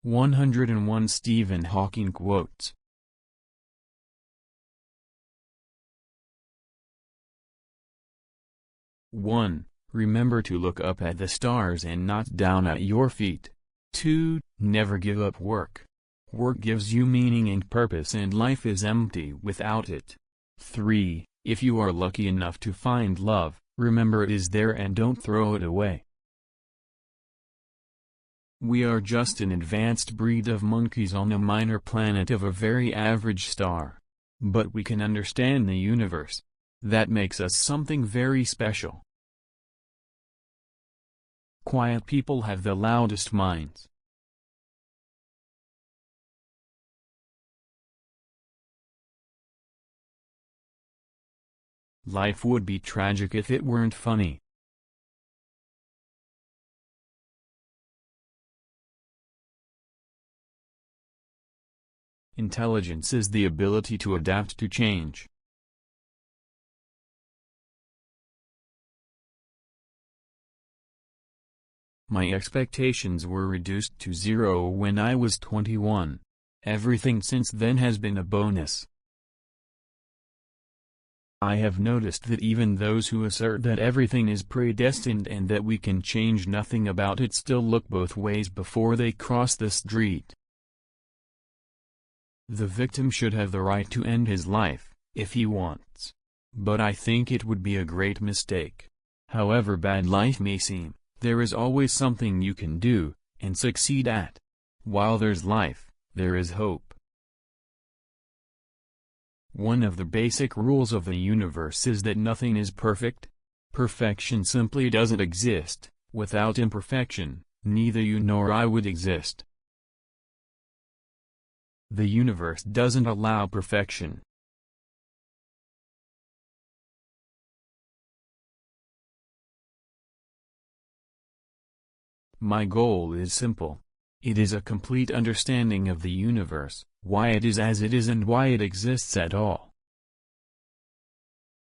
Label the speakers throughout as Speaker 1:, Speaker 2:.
Speaker 1: 101 Stephen Hawking quotes. 1. Remember to look up at the stars and not down at your feet. 2. Never give up work. Work gives you meaning and purpose, and life is empty without it. 3. If you are lucky enough to find love, remember it is there and don't throw it away. We are just an advanced breed of monkeys on a minor planet of a very average star. But we can understand the universe. That makes us something very special. Quiet people have the loudest minds. Life would be tragic if it weren't funny. Intelligence is the ability to adapt to change. My expectations were reduced to 0 when I was 21. Everything since then has been a bonus. I have noticed that even those who assert that everything is predestined and that we can change nothing about it still look both ways before they cross the street. The victim should have the right to end his life, if he wants. But I think it would be a great mistake. However bad life may seem, there is always something you can do, and succeed at. While there's life, there is hope. One of the basic rules of the universe is that nothing is perfect. Perfection simply doesn't exist. Without imperfection, neither you nor I would exist. The universe doesn't allow perfection. My goal is simple. It is a complete understanding of the universe, why it is as it is and why it exists at all.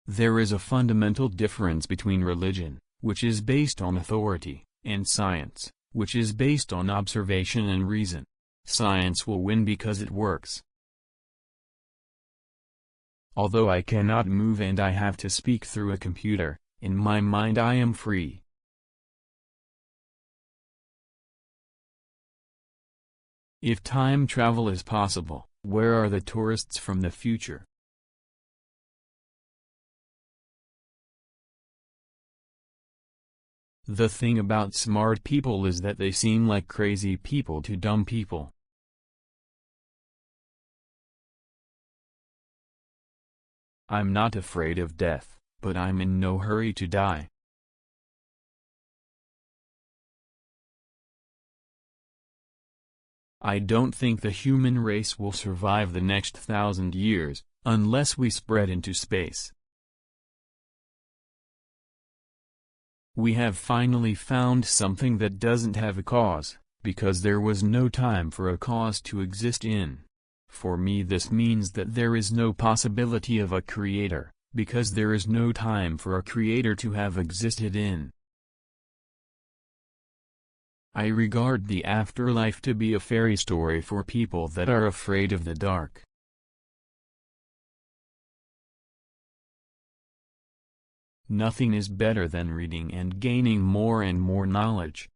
Speaker 1: There is a fundamental difference between religion, which is based on authority, and science, which is based on observation and reason. Science will win because it works. Although I cannot move and I have to speak through a computer, in my mind I am free. If time travel is possible, where are the tourists from the future? The thing about smart people is that they seem like crazy people to dumb people. I'm not afraid of death, but I'm in no hurry to die. I don't think the human race will survive the next 1,000 years, unless we spread into space. We have finally found something that doesn't have a cause, because there was no time for a cause to exist in. For me this means that there is no possibility of a creator, because there is no time for a creator to have existed in. I regard the afterlife to be a fairy story for people that are afraid of the dark. Nothing is better than reading and gaining more and more knowledge.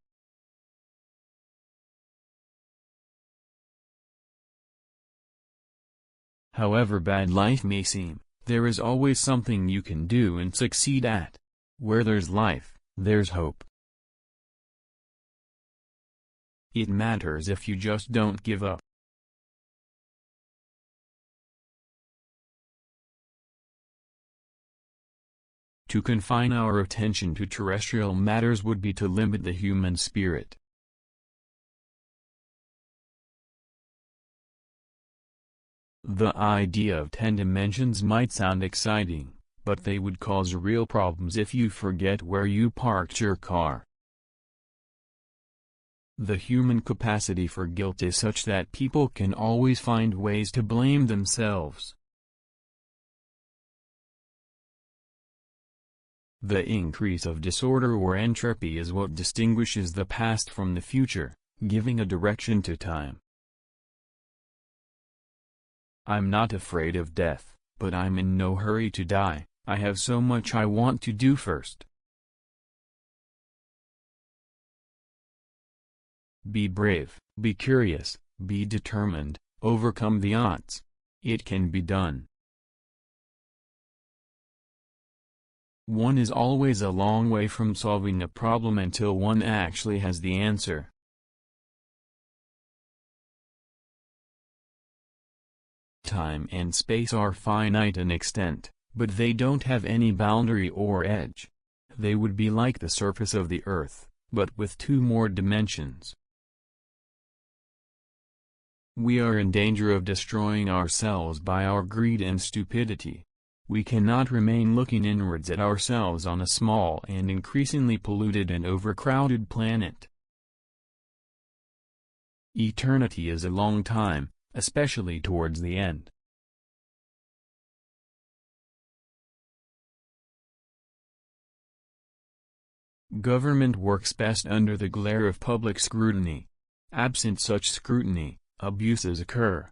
Speaker 1: However bad life may seem, there is always something you can do and succeed at. Where there's life, there's hope. It matters if you just don't give up. To confine our attention to terrestrial matters would be to limit the human spirit. The idea of 10 dimensions might sound exciting, but they would cause real problems if you forget where you parked your car. The human capacity for guilt is such that people can always find ways to blame themselves. The increase of disorder or entropy is what distinguishes the past from the future, giving a direction to time. I'm not afraid of death, but I'm in no hurry to die. I have so much I want to do first. Be brave, be curious, be determined, overcome the odds. It can be done. One is always a long way from solving a problem until one actually has the answer. Time and space are finite in extent, but they don't have any boundary or edge. They would be like the surface of the Earth, but with 2 more dimensions. We are in danger of destroying ourselves by our greed and stupidity. We cannot remain looking inwards at ourselves on a small and increasingly polluted and overcrowded planet. Eternity is a long time, especially towards the end. Government works best under the glare of public scrutiny. Absent such scrutiny, abuses occur.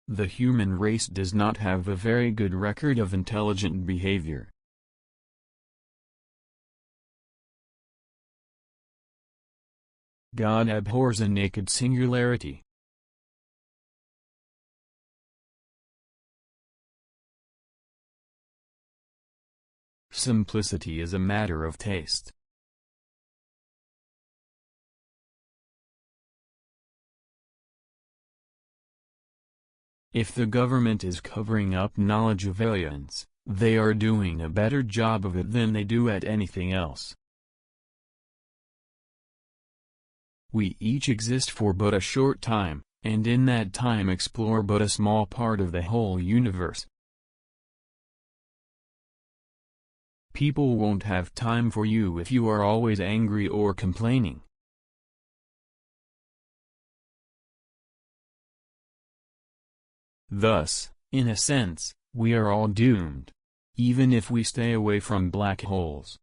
Speaker 1: The human race does not have a very good record of intelligent behavior. God abhors a naked singularity. Simplicity is a matter of taste. If the government is covering up knowledge of aliens, they are doing a better job of it than they do at anything else. We each exist for but a short time, and in that time explore but a small part of the whole universe. People won't have time for you if you are always angry or complaining. Thus, in a sense, we are all doomed, even if we stay away from black holes.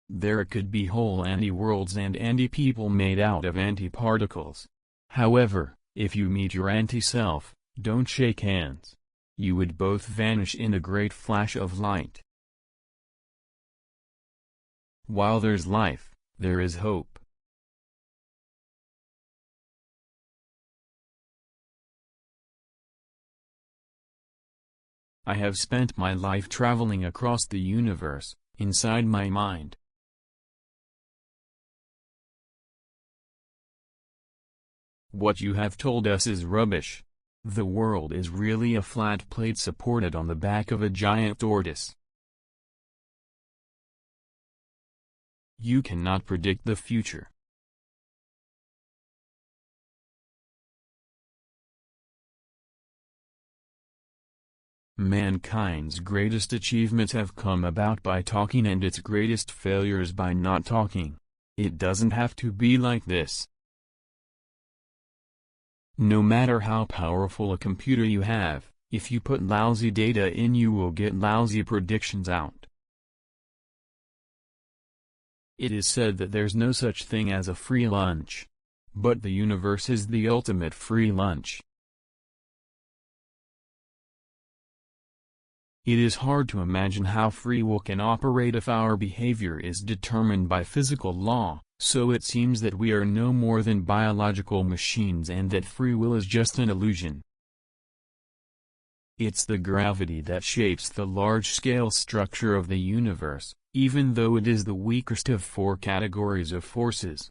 Speaker 1: There could be whole anti-worlds and anti-people made out of anti-particles. However, if you meet your anti-self, don't shake hands. You would both vanish in a great flash of light. While there's life, there is hope. I have spent my life traveling across the universe, inside my mind. What you have told us is rubbish. The world is really a flat plate supported on the back of a giant tortoise. You cannot predict the future. Mankind's greatest achievements have come about by talking and its greatest failures by not talking. It doesn't have to be like this. No matter how powerful a computer you have, if you put lousy data in, you will get lousy predictions out. It is said that there's no such thing as a free lunch. But the universe is the ultimate free lunch. It is hard to imagine how free will can operate if our behavior is determined by physical law, so it seems that we are no more than biological machines and that free will is just an illusion. It's the gravity that shapes the large-scale structure of the universe, even though it is the weakest of 4 categories of forces.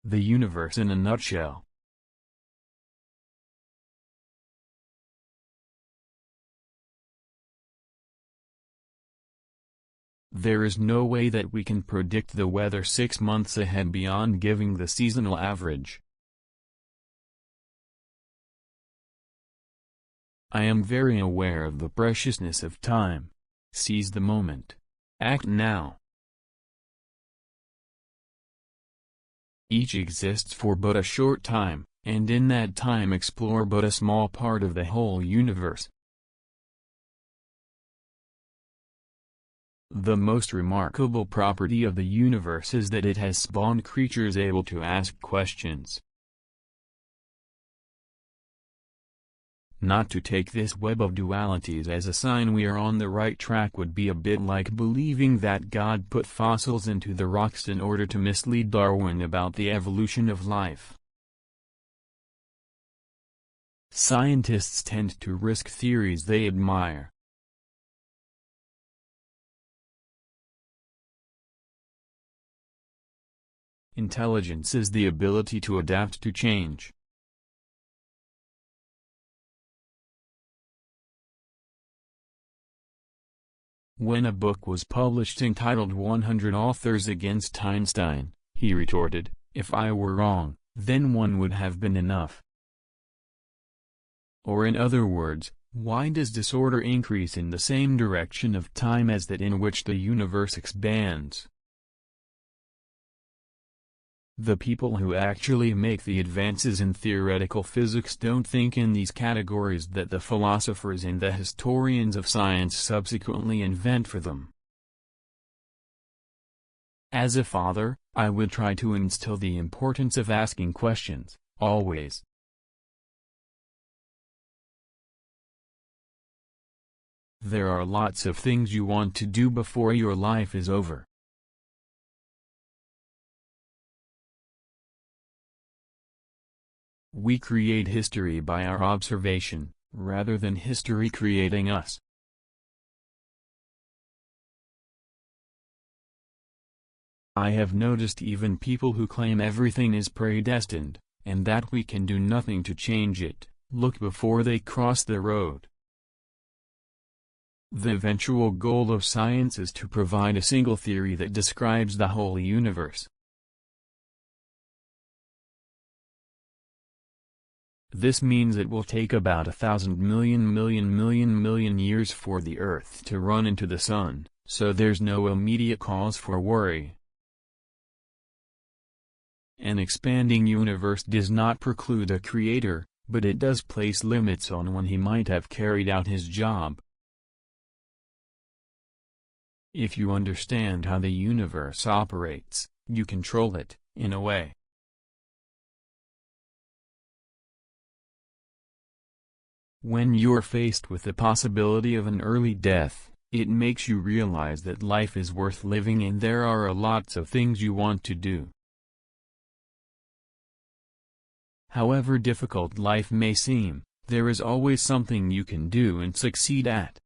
Speaker 1: The universe in a nutshell. There is no way that we can predict the weather 6 months ahead beyond giving the seasonal average. I am very aware of the preciousness of time. Seize the moment. Act now. Each exists for but a short time, and in that time explore but a small part of the whole universe. The most remarkable property of the universe is that it has spawned creatures able to ask questions. Not to take this web of dualities as a sign we are on the right track would be a bit like believing that God put fossils into the rocks in order to mislead Darwin about the evolution of life. Scientists tend to risk theories they admire. Intelligence is the ability to adapt to change. When a book was published entitled 100 Authors Against Einstein, he retorted, "If I were wrong, then one would have been enough." Or in other words, why does disorder increase in the same direction of time as that in which the universe expands? The people who actually make the advances in theoretical physics don't think in these categories that the philosophers and the historians of science subsequently invent for them. As a father, I would try to instill the importance of asking questions, always. There are lots of things you want to do before your life is over. We create history by our observation, rather than history creating us. I have noticed even people who claim everything is predestined, and that we can do nothing to change it, look before they cross the road. The eventual goal of science is to provide a single theory that describes the whole universe. This means it will take about 1,000 million years for the Earth to run into the Sun, so there's no immediate cause for worry. An expanding universe does not preclude a creator, but it does place limits on when he might have carried out his job. If you understand how the universe operates, you control it, in a way. When you're faced with the possibility of an early death, it makes you realize that life is worth living and there are lots of things you want to do. However difficult life may seem, there is always something you can do and succeed at.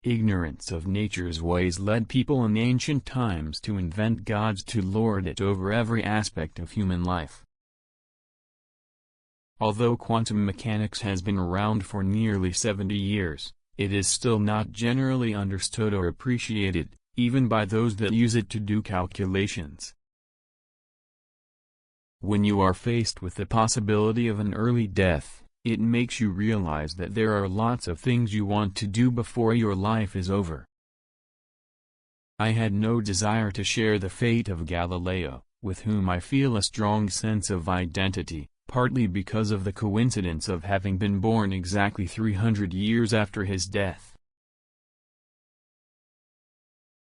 Speaker 1: Ignorance of nature's ways led people in ancient times to invent gods to lord it over every aspect of human life. Although quantum mechanics has been around for nearly 70 years, it is still not generally understood or appreciated, even by those that use it to do calculations. When you are faced with the possibility of an early death, it makes you realize that there are lots of things you want to do before your life is over. I had no desire to share the fate of Galileo, with whom I feel a strong sense of identity, partly because of the coincidence of having been born exactly 300 years after his death.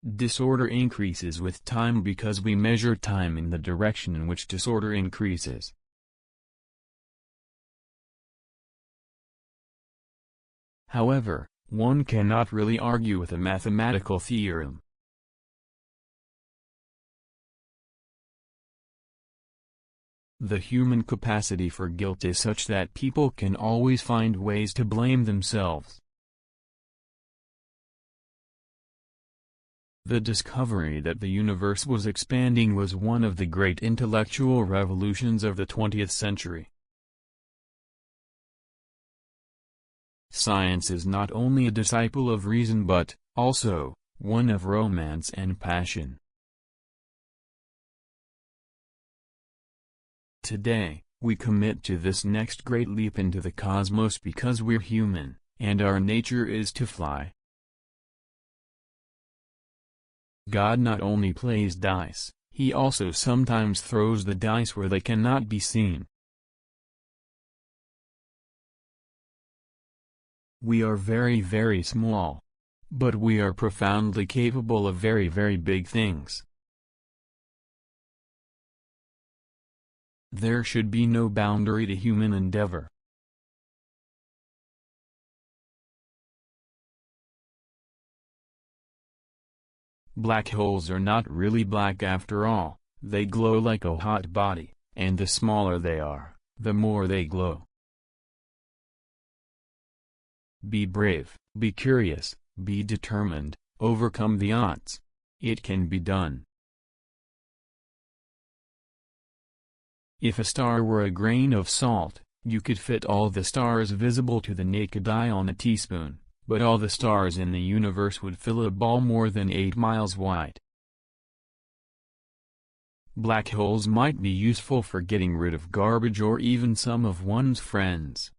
Speaker 1: Disorder increases with time because we measure time in the direction in which disorder increases. However, one cannot really argue with a mathematical theorem. The human capacity for guilt is such that people can always find ways to blame themselves. The discovery that the universe was expanding was one of the great intellectual revolutions of the 20th century. Science is not only a disciple of reason but, also, one of romance and passion. Today, we commit to this next great leap into the cosmos because we're human, and our nature is to fly. God not only plays dice, he also sometimes throws the dice where they cannot be seen. We are very very small. But we are profoundly capable of very very big things. There should be no boundary to human endeavor. Black holes are not really black after all, they glow like a hot body, and the smaller they are, the more they glow. Be brave, be curious, be determined, overcome the odds. It can be done. If a star were a grain of salt, you could fit all the stars visible to the naked eye on a teaspoon, but all the stars in the universe would fill a ball more than 8 miles wide. Black holes might be useful for getting rid of garbage or even some of one's friends.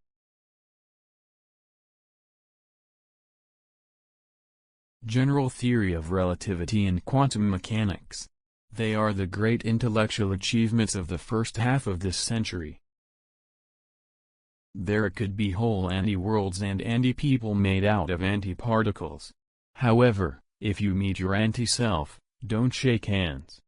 Speaker 1: General theory of relativity and quantum mechanics. They are the great intellectual achievements of the first half of this century. There could be whole anti-worlds and anti-people made out of anti-particles. However, if you meet your anti-self, don't shake hands.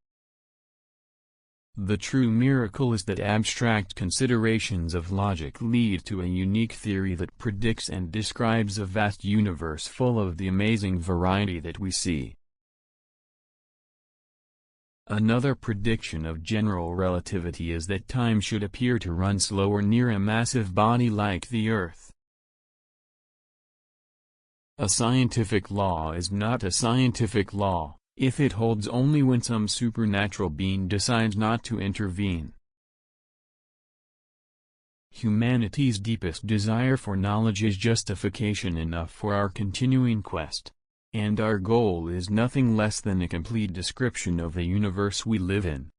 Speaker 1: The true miracle is that abstract considerations of logic lead to a unique theory that predicts and describes a vast universe full of the amazing variety that we see. Another prediction of general relativity is that time should appear to run slower near a massive body like the Earth. A scientific law is not a scientific law if it holds only when some supernatural being decides not to intervene. Humanity's deepest desire for knowledge is justification enough for our continuing quest. And our goal is nothing less than a complete description of the universe we live in.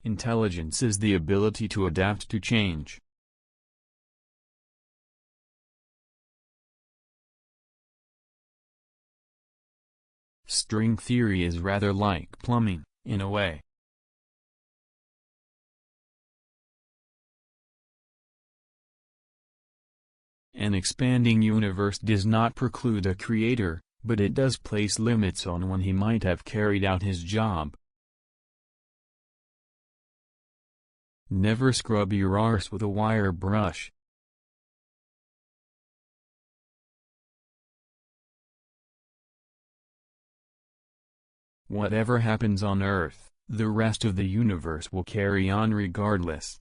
Speaker 1: Intelligence is the ability to adapt to change. String theory is rather like plumbing, in a way. An expanding universe does not preclude a creator, but it does place limits on when he might have carried out his job. Never scrub your arse with a wire brush. Whatever happens on Earth, the rest of the universe will carry on regardless.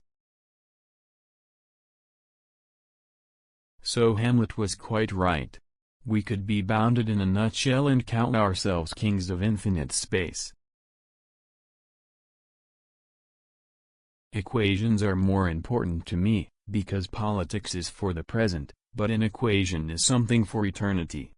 Speaker 1: So Hamlet was quite right. We could be bounded in a nutshell and count ourselves kings of infinite space. Equations are more important to me, because politics is for the present, but an equation is something for eternity.